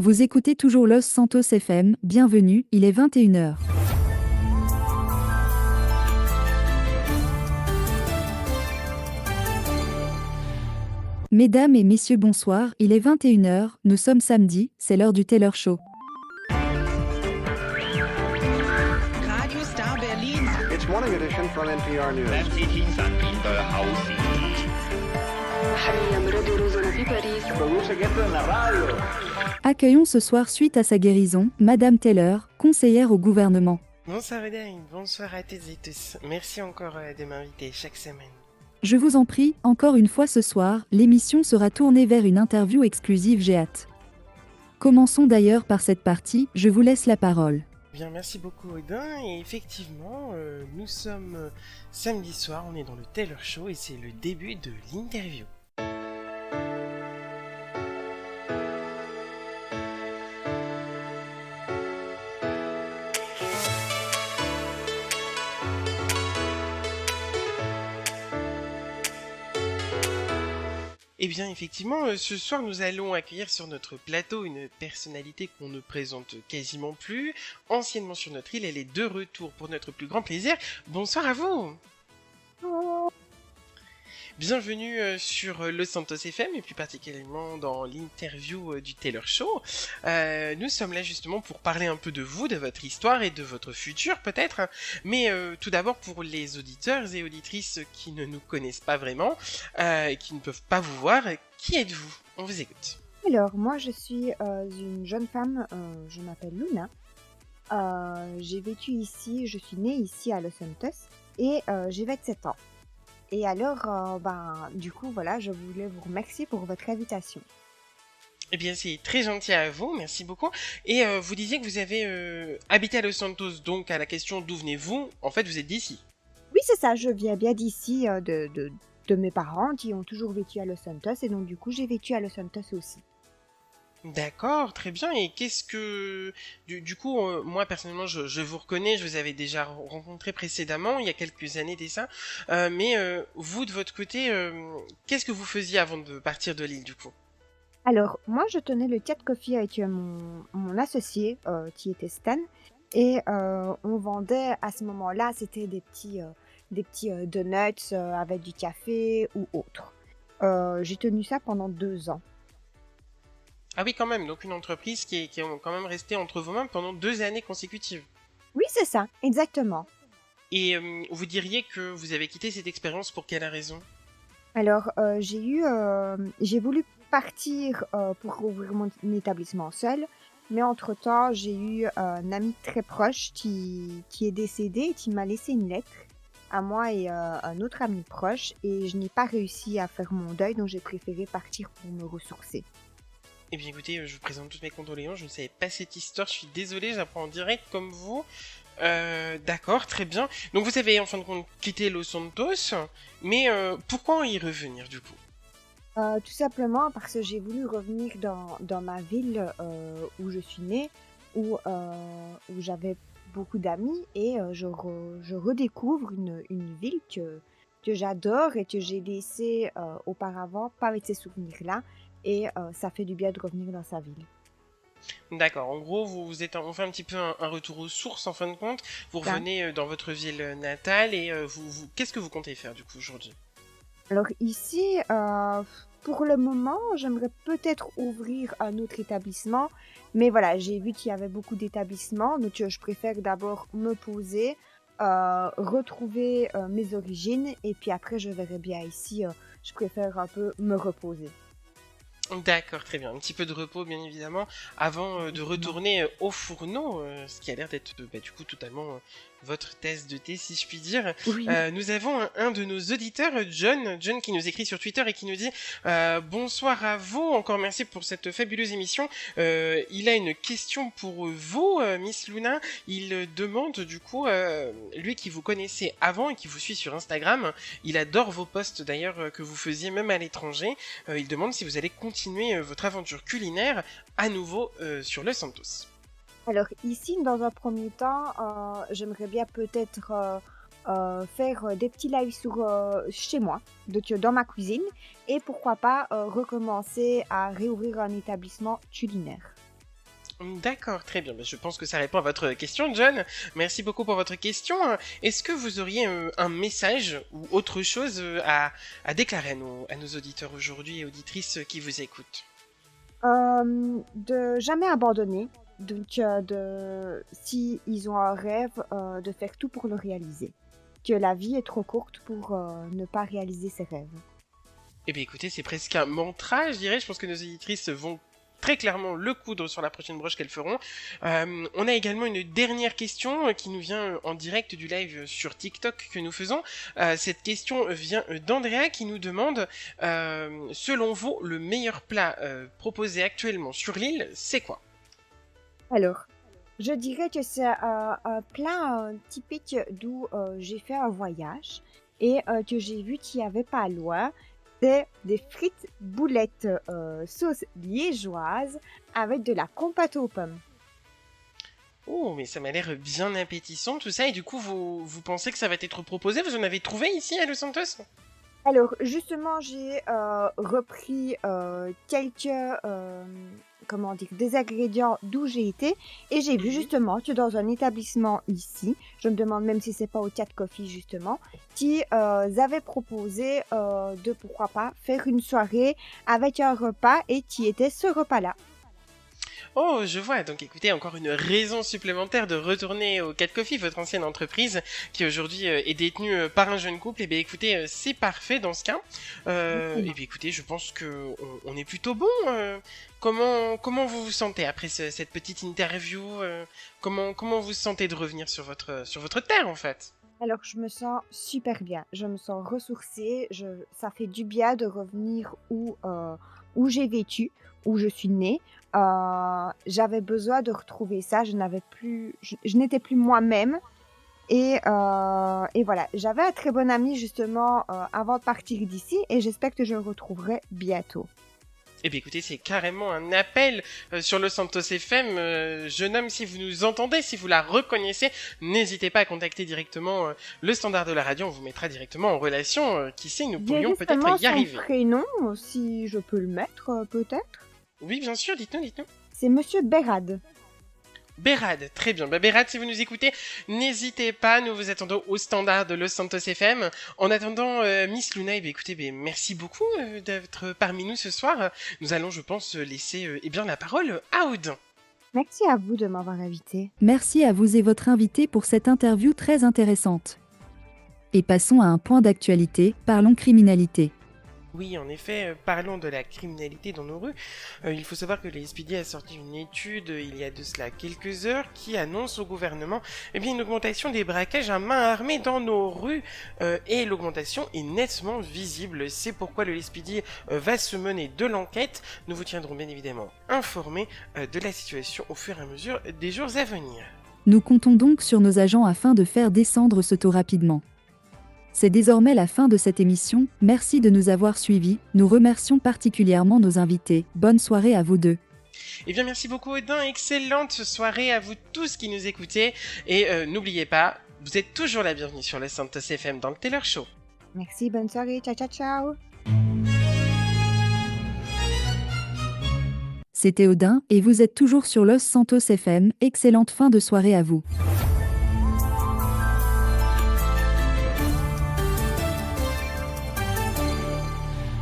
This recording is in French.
Vous écoutez toujours Los Santos FM, bienvenue, il est 21h. Mesdames et messieurs, bonsoir, il est 21h, nous sommes samedi, c'est l'heure du Taylor Show. Radio Star Berlin. It's morning edition from NPR News. Accueillons ce soir, suite à sa guérison, Madame Taylor, conseillère au gouvernement. Bonsoir Odaïne, bonsoir à toutes et tous. Merci encore de m'inviter chaque semaine. Je vous en prie, encore une fois ce soir, l'émission sera tournée vers une interview exclusive, j'ai hâte. Commençons d'ailleurs par cette partie, je vous laisse la parole. Bien, merci beaucoup Odin, et effectivement, nous sommes samedi soir, on est dans le Taylor Show et c'est le début de l'interview. Eh bien, effectivement, ce soir, nous allons accueillir sur notre plateau une personnalité qu'on ne présente quasiment plus. Anciennement sur notre île, elle est de retour pour notre plus grand plaisir. Bonsoir à vous. Bienvenue sur Los Santos FM et plus particulièrement dans l'interview du Taylor Show. Nous sommes là justement pour parler un peu de vous, de votre histoire et de votre futur peut-être. Mais tout d'abord pour les auditeurs et auditrices qui ne nous connaissent pas vraiment et qui ne peuvent pas vous voir, qui êtes-vous ? On vous écoute. Alors, moi je suis une jeune femme, je m'appelle Luna. J'ai vécu ici, je suis née ici à Los Santos et j'ai 27 ans. Et alors, du coup, voilà, je voulais vous remercier pour votre invitation. Eh bien, c'est très gentil à vous, merci beaucoup. Et vous disiez que vous avez habité à Los Santos, donc à la question d'où venez-vous, en fait, vous êtes d'ici. Oui, c'est ça, je viens bien d'ici, de mes parents qui ont toujours vécu à Los Santos, et donc du coup, j'ai vécu à Los Santos aussi. D'accord, très bien. Et qu'est-ce que... Du coup, moi, personnellement, je vous reconnais, je vous avais déjà rencontré précédemment, il y a quelques années déjà. Mais vous, de votre côté, qu'est-ce que vous faisiez avant de partir de l'île, du coup ? Alors, moi, je tenais le Cat Coffee avec mon associé, qui était Stan, et on vendait, à ce moment-là, c'était des petits donuts avec du café ou autre. J'ai tenu ça pendant 2 ans. Ah oui, quand même, donc une entreprise qui est quand même restée entre vos mains pendant 2 années consécutives. Oui, c'est ça, exactement. Et vous diriez que vous avez quitté cette expérience pour quelle raison ? Alors, j'ai voulu partir pour ouvrir mon établissement seul, mais entre-temps, j'ai eu un ami très proche qui est décédé et qui m'a laissé une lettre à moi et un autre ami proche, et je n'ai pas réussi à faire mon deuil, donc j'ai préféré partir pour me ressourcer. Eh bien écoutez, je vous présente toutes mes condoléances, je ne savais pas cette histoire, je suis désolé, j'apprends en direct comme vous. D'accord, très bien. Donc vous avez en fin de compte quitté Los Santos, mais pourquoi y revenir du coup ? Tout simplement parce que j'ai voulu revenir dans ma ville où je suis née, où j'avais beaucoup d'amis, et je redécouvre une ville que j'adore et que j'ai laissée auparavant, pas avec ces souvenirs-là, et ça fait du bien de revenir dans sa ville. D'accord, en gros on fait un petit peu un retour aux sources en fin de compte, vous Ça. revenez dans votre ville natale et qu'est-ce que vous comptez faire du coup aujourd'hui ? Alors ici, pour le moment, j'aimerais peut-être ouvrir un autre établissement, mais voilà, j'ai vu qu'il y avait beaucoup d'établissements, donc je préfère d'abord me poser, retrouver mes origines, et puis après je verrai bien ici, je préfère un peu me reposer. D'accord, très bien. Un petit peu de repos, bien évidemment, avant de retourner au fourneau, ce qui a l'air d'être du coup totalement votre tasse de thé, si je puis dire. Oui. Nous avons un de nos auditeurs, John qui nous écrit sur Twitter et qui nous dit bonsoir à vous, encore merci pour cette fabuleuse émission. Il a une question pour vous, Miss Luna. Il demande du coup, lui qui vous connaissait avant et qui vous suit sur Instagram, il adore vos posts d'ailleurs que vous faisiez même à l'étranger. Il demande si vous allez continuer votre aventure culinaire à nouveau sur Los Santos. Alors ici, dans un premier temps, j'aimerais bien peut-être faire des petits lives chez moi, donc dans ma cuisine, et pourquoi pas recommencer à réouvrir un établissement culinaire. D'accord, très bien. Je pense que ça répond à votre question, John. Merci beaucoup pour votre question. Est-ce que vous auriez un message ou autre chose à déclarer à nos auditeurs aujourd'hui et auditrices qui vous écoutent? De jamais abandonner. Donc, si ils ont un rêve, de faire tout pour le réaliser. Que la vie est trop courte pour ne pas réaliser ses rêves. Eh bien écoutez, c'est presque un mantra, je dirais. Je pense que nos éditrices vont très clairement le coudre sur la prochaine broche qu'elles feront. On a également une dernière question qui nous vient en direct du live sur TikTok que nous faisons. Cette question vient d'Andrea qui nous demande, selon vous, le meilleur plat proposé actuellement sur l'île, c'est quoi? Alors, je dirais que c'est un plat typique d'où j'ai fait un voyage et que j'ai vu qu'il y avait pas loin. C'est des frites boulettes sauce liégeoise avec de la compote aux pommes. Oh, mais ça m'a l'air bien appétissant tout ça. Et du coup, vous pensez que ça va être proposé? Vous en avez trouvé ici à Los Santos? Alors, justement, j'ai repris quelques comment dire, des ingrédients d'où j'ai été et j'ai vu justement que dans un établissement ici, je me demande même si c'est pas au Cat Coffee justement, qui avaient proposé de pourquoi pas faire une soirée avec un repas et qui était ce repas-là. Oh, je vois. Donc écoutez, encore une raison supplémentaire de retourner au Cat Coffee, votre ancienne entreprise, qui aujourd'hui est détenue par un jeune couple. Et bien écoutez, c'est parfait dans ce cas. Et bien écoutez, je pense que on est plutôt bon. Comment vous vous sentez après cette petite interview comment vous vous sentez de revenir sur votre terre en fait? Alors, je me sens super bien, je me sens ressourcée, ça fait du bien de revenir où j'ai vécu, où je suis née. J'avais besoin de retrouver ça, je n'étais plus moi-même. Et voilà, j'avais un très bon ami justement avant de partir d'ici et j'espère que je le retrouverai bientôt. Eh bien écoutez, c'est carrément un appel sur le Santos FM. Jeune homme, si vous nous entendez, si vous la reconnaissez, n'hésitez pas à contacter directement le standard de la radio. On vous mettra directement en relation. Qui sait, nous pourrions peut-être y arriver. Son prénom, si je peux le mettre, peut-être. Oui, bien sûr, dites-nous. C'est Monsieur Berad. Berad, très bien. Berad, si vous nous écoutez, n'hésitez pas, nous vous attendons au standard de Los Santos FM. En attendant, Miss Luna, écoutez, merci beaucoup d'être parmi nous ce soir. Nous allons, je pense, laisser la parole à Aude. Merci à vous de m'avoir invité. Merci à vous et votre invité pour cette interview très intéressante. Et passons à un point d'actualité, parlons criminalité. Oui, en effet, parlons de la criminalité dans nos rues. Il faut savoir que le SPD a sorti une étude il y a de cela quelques heures qui annonce au gouvernement une augmentation des braquages à main armée dans nos rues et l'augmentation est nettement visible. C'est pourquoi le SPD va se mener de l'enquête. Nous vous tiendrons bien évidemment informés de la situation au fur et à mesure des jours à venir. Nous comptons donc sur nos agents afin de faire descendre ce taux rapidement. C'est désormais la fin de cette émission, merci de nous avoir suivis, nous remercions particulièrement nos invités, bonne soirée à vous deux. Eh bien merci beaucoup Odin, excellente soirée à vous tous qui nous écoutez, et n'oubliez pas, vous êtes toujours la bienvenue sur le Santos FM dans le Taylor Show. Merci, bonne soirée, ciao. C'était Odin, et vous êtes toujours sur Los Santos FM, excellente fin de soirée à vous.